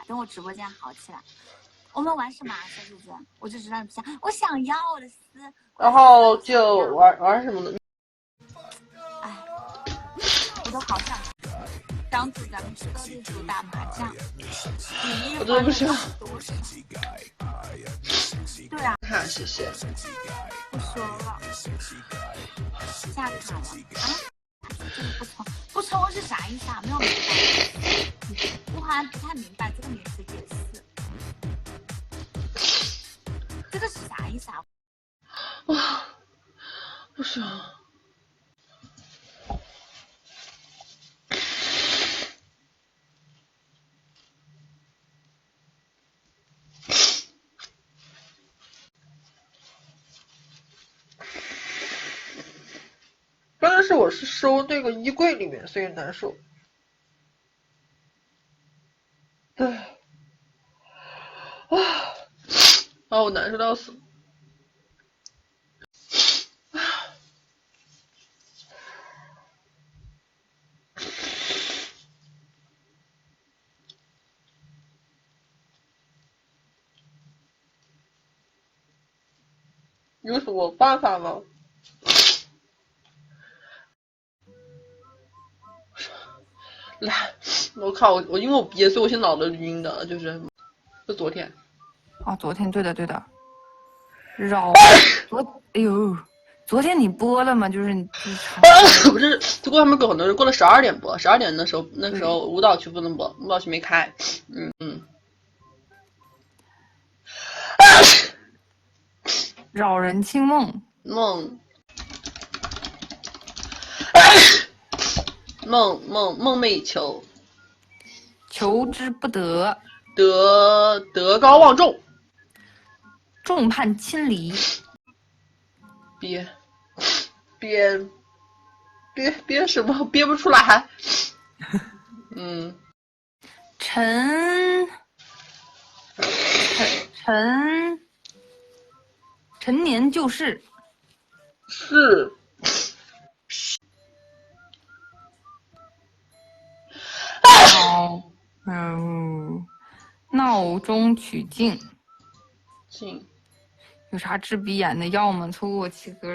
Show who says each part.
Speaker 1: 等我直播间好起来。我们玩什么啊，小姐姐？我就知道你不想，我想要我的丝。
Speaker 2: 然后就玩什么的。
Speaker 1: 哎，我都好想张组咱们去斗地主打麻将，
Speaker 2: 我真的不想。
Speaker 1: 对啊，
Speaker 2: 看，谢谢。
Speaker 1: 不说了，下卡了啊！这个不充是啥意思啊？没有明白，我好像不太明白这个名词解释。这个是啥意思啊？
Speaker 2: 啊，不行。关键是我是收那个衣柜里面，所以难受。唉，啊，我难受到死。有什么办法吗？来，我靠，我因为我憋，所以我现在脑子晕的，就昨天。
Speaker 3: 哦，昨天对的。昨天你播了吗？就是
Speaker 2: 不是，就过他们很多人过了12点播，12点那时候舞蹈区不能播，舞蹈区没开。
Speaker 3: 扰人清梦。
Speaker 2: 梦寐以求，
Speaker 3: 求之不得，
Speaker 2: 德高望重，
Speaker 3: 众叛亲离，
Speaker 2: 憋什么？憋不出来。
Speaker 3: 陈年旧事。
Speaker 2: 是。
Speaker 3: 闹中取静。
Speaker 2: 静。
Speaker 3: 有啥治鼻炎的药吗？凑合我7根。